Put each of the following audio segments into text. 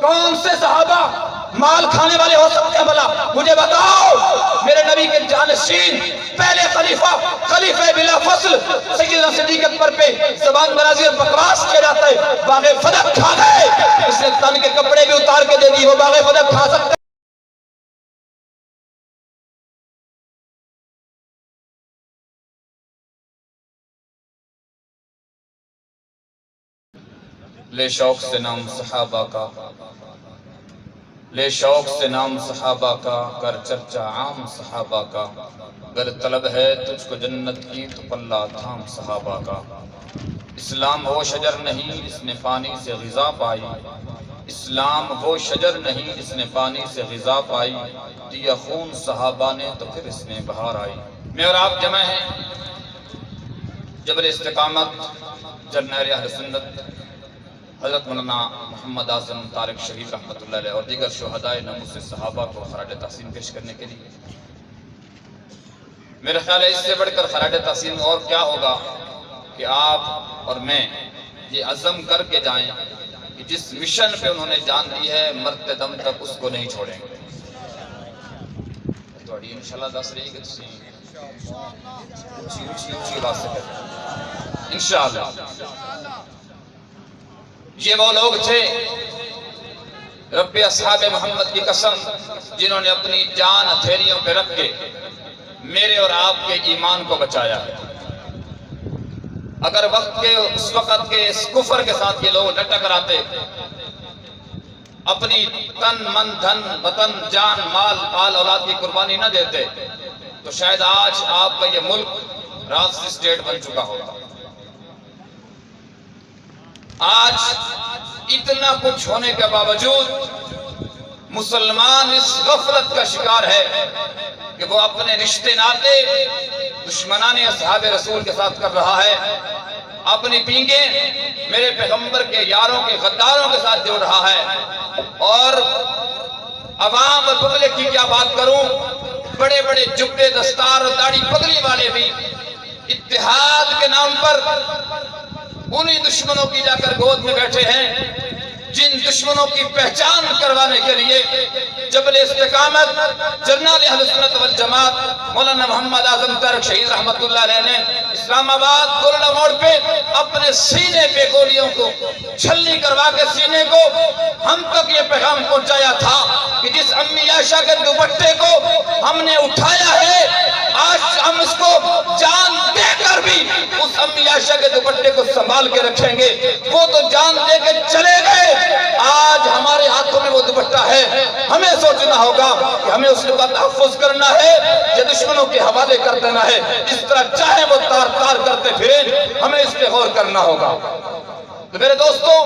کون سے صحابہ مال کھانے والے ہو سکتے ہیں بھلا؟ مجھے بتاؤ۔ میرے نبی کے جانشین پہلے خلیفہ بلا فصل سیدنا صدیق اکبر پہ زبان درازی اور بکواس کیا جاتا ہے، باغ فدق کھا گئے، اس نے تن کے کپڑے بھی اتار کے دے دی، وہ باغ فدق کھا سکتے ہیں؟ لے شوق سے نام صحابہ کا، لے شوق سے نام صحابہ کا، کر چرچا عام صحابہ کا، گر طلب ہے تجھ کو جنت کی تو پلہ تھام صحابہ کا۔ اسلام وہ شجر نہیں جس نے پانی سے غذا پائی، اسلام وہ شجر نہیں جس نے پانی سے غذا پائی، دیا خون صحابہ نے تو پھر اس نے بہار آئی۔ میں اور آپ جمع ہیں جبل استقامت، جرنیل اہل سنت حضرت مولانا محمد اعظم طارق شریف رحمۃ اللہ علیہ اور دیگر شہدائے ناموس صحابہ کو خراج تحسین پیش کرنے کے لیے۔ میرا خیال ہے اس سے بڑھ کر خراج تحسین اور کیا ہوگا کہ آپ اور میں یہ عزم کر کے جائیں کہ جس مشن پہ انہوں نے جان دی ہے مرتے دم تک اس کو نہیں چھوڑیں گے۔ تھوڑی انشاءاللہ دس رہی کہ تسی اونچی بات سے کریں انشاءاللہ۔ یہ وہ لوگ تھے رب اصحاب محمد کی قسم جنہوں نے اپنی جان ہتھیلیوں پہ رکھ کے میرے اور آپ کے ایمان کو بچایا ہے۔ اگر اس وقت کے اس کفر کے ساتھ یہ لوگ ڈٹ ٹکراتے، اپنی تن من دھن وطن جان مال آل اولاد کی قربانی نہ دیتے تو شاید آج آپ کا یہ ملک راست اسٹیٹ بن چکا ہوگا۔ آج اتنا کچھ ہونے کے باوجود مسلمان اس غفلت کا شکار ہے کہ وہ اپنے رشتے ناتے دشمنان اصحاب رسول کے ساتھ کر رہا ہے، اپنی پینگیں میرے پیغمبر کے یاروں کے غداروں کے ساتھ جوڑ رہا ہے۔ اور عوام اور پبلک کی کیا بات کروں، بڑے بڑے جبے دستار اور داڑھی پگڑی والے بھی اتحاد کے نام پر انہی دشمنوں کی جا کر گود میں بیٹھے ہیں جن دشمنوں کی پہچان کروانے کے لیے جبل استقامت جرنیل اہل سنت والجماعت مولانا محمد اعظم طارق شہید رحمت اللہ علیہ نے اسلام آباد گولڈا موڑ پہ اپنے سینے پہ گولیوں کو چھلنی کروا کے سینے کو ہم تک یہ پیغام پہنچایا تھا کہ جس امی عائشہ کے دوپٹے کو ہم نے اٹھایا ہے، آج ہم اس کو جان دے کر بھی اس امی عائشہ کے دوپٹے کو سنبھال کے رکھیں گے۔ وہ تو جان دے کے چلے گئے، آج ہمارے ہاتھوں میں وہ دوپٹہ ہے، ہمیں سوچنا ہوگا کہ ہمیں اس کا تحفظ کرنا ہے یا دشمنوں کے حوالے کر دینا ہے۔ جس طرح چاہے وہ تار تار کرتے پھریں، ہمیں اس پہ غور کرنا ہوگا۔ تو میرے دوستوں،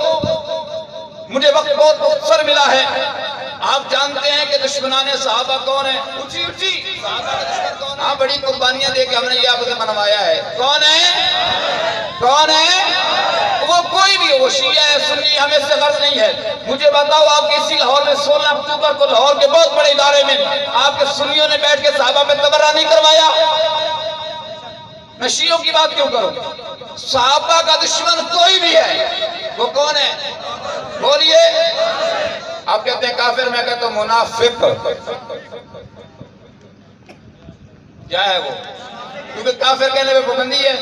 مجھے وقت بہت مختصر ملا ہے۔ آپ جانتے ہیں کہ دشمنان صحابہ کون ہیں؟ اونچی صحابہ کا دشمن کون ہے؟ ہاں، بڑی قربانیاں دے کے ہم نے یہ آپ سے منوایا ہے۔ کون ہے؟ وہ کوئی بھی ہو، شیعہ ہے سنی، ہمیں سے غرض نہیں ہے۔ مجھے بتاؤ، آپ کے اسی لاہور میں 16 اکتوبر کو لاہور کے بہت بڑے ادارے میں آپ کے سنیوں نے بیٹھ کے صحابہ پہ تبرہ نہیں کروایا؟ میں شیعوں کی بات کیوں کروں؟ صحابہ کا دشمن کوئی بھی ہے، وہ کون ہے؟ بولیے۔ آپ کہتے ہیں کافر، میں کہتا ہوں منافق۔ کیا ہے وہ؟ کیونکہ کافر کہنے پہ پابندی ہے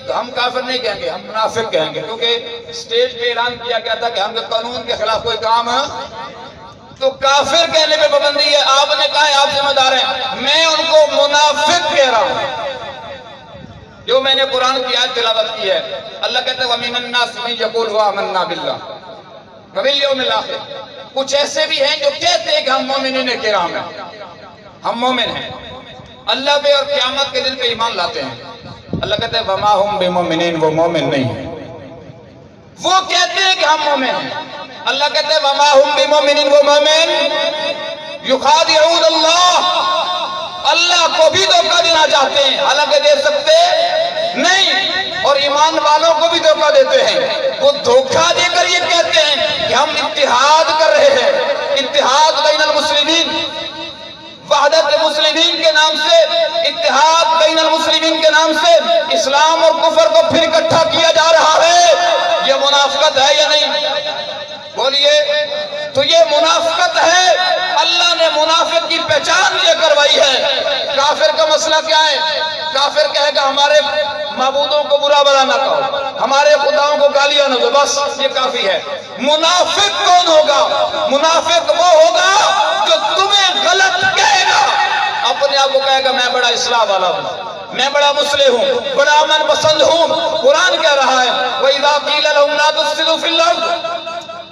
تو ہم کافر نہیں کہیں گے، ہم منافق کہیں گے، کیونکہ اسٹیج پہ اعلان کیا گیا تھا کہ ہم قانون کے خلاف کوئی کام ہے تو کافر کہنے پہ پابندی ہے۔ آپ نے کہا ہے آپ ذمہ دار ہیں، میں ان کو منافق کہہ رہا ہوں۔ جو میں نے قرآن کی آیت تلاوت کی ہے، اللہ کہتا ہے وَمِنَ النَّاسِ مَن يَقُولُ آمَنَّا بِاللَّهِ وَبِالْيَوْمِ الْآخِرِ۔ کچھ ایسے بھی ہیں جو کہتے ہیں کہ ہم مومنین کرام ہیں، ہم مومن ہیں، اللہ پہ اور قیامت کے دن پہ ایمان لاتے ہیں۔ اللہ کہتا ہے وَمَا هُمْ بِمُؤْمِنِينَ، وہ مومن نہیں ہیں۔ وہ کہتے ہیں کہ ہم مومن ہیں، اللہ کہتا ہے وَمَا هُمْ بِمُؤْمِنِينَ، وہ مومن يُخَادِعُونَ اللَّهَ، اللہ کو بھی دھوکہ دینا چاہتے ہیں، حالانکہ دے سکتے نہیں، اور ایمان والوں کو بھی دھوکہ دیتے ہیں۔ وہ دھوکہ دے کر یہ کہتے ہیں کہ ہم اتحاد کر رہے ہیں، اتحاد بین المسلمین، وحدت مسلمین کے نام سے، اتحاد بین المسلمین کے نام سے اسلام اور کفر کو پھر اکٹھا کیا جا رہا ہے۔ یہ منافقت ہے یا نہیں؟ بولیے۔ تو یہ پہچان یہ کروائی ہے۔ کافر کا مسئلہ کیا ہے؟ کافر کہے گا ہمارے معبودوں کو برا بلا نہ کہو، ہمارے خداؤں کو گالیاں نہ دو، بس یہ کافی ہے۔ منافق کون ہوگا؟ منافق وہ ہوگا جو تمہیں غلط کہے گا، اپنے آپ کو کہے گا میں بڑا اصلاح والا ہوں، میں بڑا مصلح ہوں، بڑا امن پسند ہوں۔ قرآن کہہ رہا ہے وَإِذَا قِيلَ لَهُمْ لَا تُفْسِدُوا فِي الْأَرْضِ،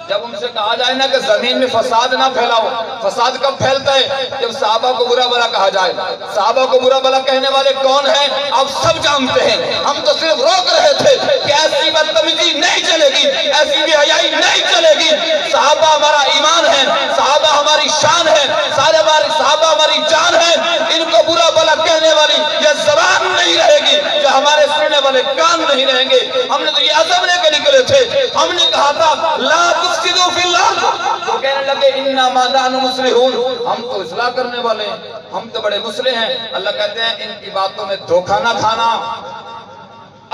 جب ان سے کہا جائے نا کہ زمین میں فساد نہ پھیلاؤ، فساد کب پھیلتا ہے؟ جب صحابہ کو برا بلا کہا جائے۔ صحابہ کو برا بلا کہنے والے کون ہیں آپ سب جانتے ہیں، ہم تو صرف روک رہے تھے کہ ایسی بدتمیزی نہیں چلے گی، ایسی بے حیائی نہیں چلے گی۔ صحابہ ہمارا ایمان ہے، صحابہ ہماری شان ہے، صحابہ ہماری جان ہے، ان کو برا بلا کہنے والی یہ زبان نہیں رہے گی، جو ہمارے سننے والے کان نہیں رہیں گے۔ ہم نے تو یہ عزم لے کے نکلے تھے، ہم نے کہا تھا لا تفسدوا فی الارض، تو کہنے لگے انما نحن مصلحون، ہم تو اصلاح کرنے والے ہیں، ہم تو بڑے مصلح ہیں۔ اللہ کہتے ہیں ان کی باتوں میں دھوکہ نہ کھانا،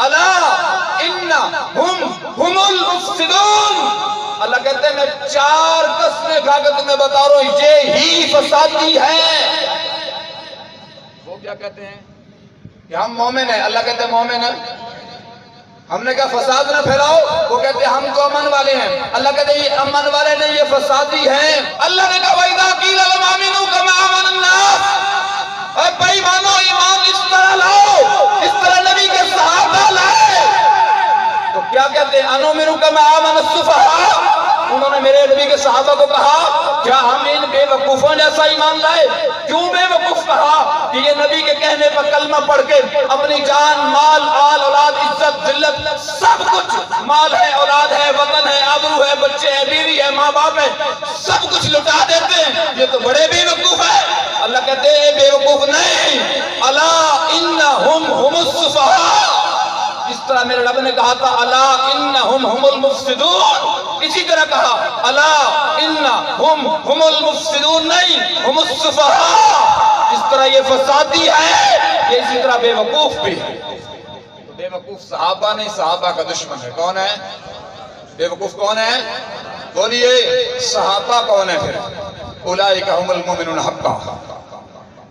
الا انہم المفسدون۔ اللہ کہتے ہیں میں 4 قسمیں کھا کے تمہیں بتا رہا ہوں یہ ہی فسادی ہے۔ وہ کیا کہتے ہیں کہ ہم مومن ہیں، اللہ کہتے ہیں مومن ہیں، ہم نے کہا فساد نہ پھیلاؤ، وہ کہتے ہیں ہم تو امن والے ہیں، اللہ کہتے ہیں یہ امن والے نہیں یہ فسادی ہیں۔ اللہ نے کہا وَإِذَا قِيلَ لَهُمْ آمِنُوا كَمَا آمَنَ النَّاسُ، اے بھائی مانو ایمان اس طرح لاؤ اس طرح نبی کے صحابہ لائے، تو کیا کہتے ہیں اَنُؤْمِنُ كَمَا آمَنَ السُّفَهَاءُ، انہوں نے میرے نبی کے صحابہ کو کہا کیا ہم ان بے وقوفوں جیسا ایمان لائے؟ کیوں بے وقوف کہا؟ کہ یہ نبی کے کہنے پر کلمہ پڑھ کے اپنی جان، مال، آل، اولاد، عزت، ذلت، سب کچھ، مال ہے، اولاد ہے، وطن ہے، آبرو ہے، بچے ہیں، بیوی ہے، ماں باپ ہے، سب کچھ لٹا دیتے ہیں، یہ تو بڑے بے وقوف ہے۔ اللہ کہتے ہیں بے وقوف نہیں، الا انہم ہم السفہاء، اس طرح میرے رب نے کہا تھا الا انہم ہم المفسدون، اسی طرح کہا الا انہم ہم المفسدون نہیں ہم السفہاء، اس طرح یہ فسادی ہے یہ اسی طرح بے وقوف بھی ہے۔ تو بے وقوف صحابہ نہیں، صحابہ کا دشمن ہے۔ کون ہے بے وقوف؟ کون ہے بولیے؟ صحابہ کون ہے پھر؟ اولئک هم المؤمنون حقا،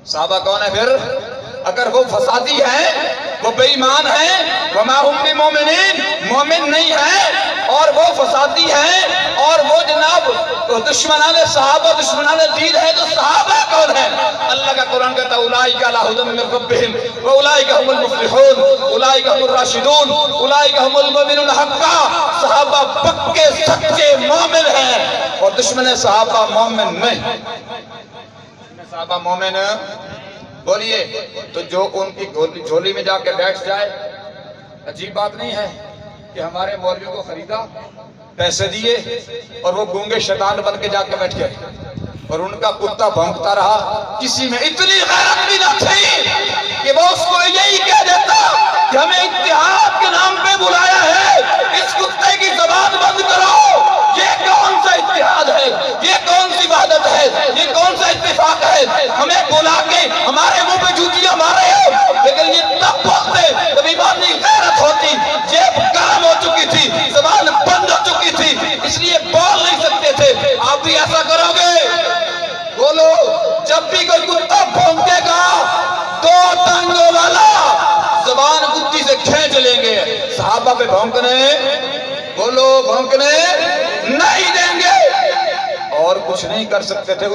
صحابہ کون ہے پھر؟ اگر وہ فسادی ہیں، وہ بے ایمان ہیں، وما هم بمؤمنین، مومن نہیں ہیں، اور وہ فسادی ہیں، اور وہ جناب دشمنان صحابہ، دشمنان دین ہے، تو صحابہ کون ہیں؟ اللہ کا قرآن کہتا ہے اولئک علی ھدی من ربہم واولئک هم المفلحون اولئک هم الراشدون اولئک هم المؤمنون حقا، صحابہ پکے سچے مومن ہیں، اور دشمن صحابہ مومن نہیں۔ صحابہ مومن بولیے تو جو ان کی جھولی میں جا کے بیٹھ جائے، عجیب بات نہیں ہے کہ ہمارے مولویوں کو خریدا، پیسے دیے، اور وہ گونگے شیطان بن کے جا کے بیٹھ گئے، اور ان کا کتا بھونکتا رہا، کسی میں اتنی غیرت بھی نہ تھی کہ وہ اس کو یہی کہہ دیتا کہ ہمیں اتحاد کے نام پہ بلایا ہے، اس کتے کی زبان بند کرو، یہ کون سا اتحاد ہے، یہ کون سی وحدت ہے، یہ کون سا اتفاق ہے، ہمیں بلا کے ہمارے منہ پہ جوتیاں مارے ہو، لیکن یہ تب بولتے جب ایمانی غیرت ہوتی، جیب کام ہو چکی تھی، زبان بند ہو چکی تھی، اس لیے بول نہیں سکتے تھے۔ آپ بھی ایسا کرو گے؟ بولو، جب بھی کوئی کتا بھونکے گا 2 ٹانگوں والا زبان کتی سے کھینچ لیں گے، صحابہ پہ بھونکنے، بولو بھونکنے نہیں دیں گے، اور کچھ نہیں کر سکتے تھے۔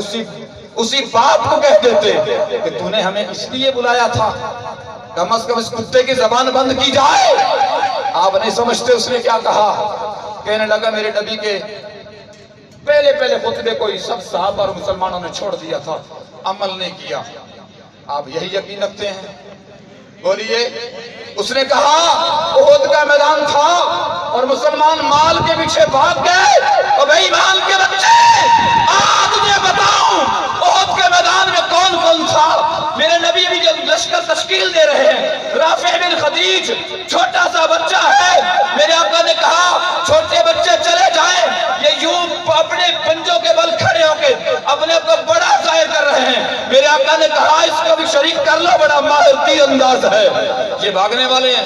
اسی باپ کو کہہ دیتے کہ تو نے ہمیں اس لیے بلایا تھا، کم از کم اس کتے کی زبان بند کی جائے۔ آپ نہیں سمجھتے اس نے کیا کہا؟ کہنے لگا میرے نبی کے پہلے خطبے کو ہی سب صحابہ اور مسلمانوں نے چھوڑ دیا تھا، عمل نہیں کیا۔ آپ یہی یقین رکھتے ہیں؟ بولیے۔ اس نے کہا احد کا میدان تھا اور مسلمان مال کے پیچھے بھاگ گئے، اور بھائی مال کے بچے آج تجھے بتاؤں احد کے میدان میں کون کون تھا۔ میرے نبی بھی جب لشکر تشکیل دے رہے ہیں، رافع بن خدیج چھوٹا سا بچہ ہے، میرے آقا نے کہا چھوٹے بچے چلے جائیں، یہ یوں اپنے پنجوں کے بل کھڑے ہو کے اپنے کو بڑا ظاہر کر رہے ہیں۔ میرے آقا نے کہا اس کو بھی شریک کر لو، بڑا ماہر تیر انداز ہے۔ یہ بھاگنے والے ہیں،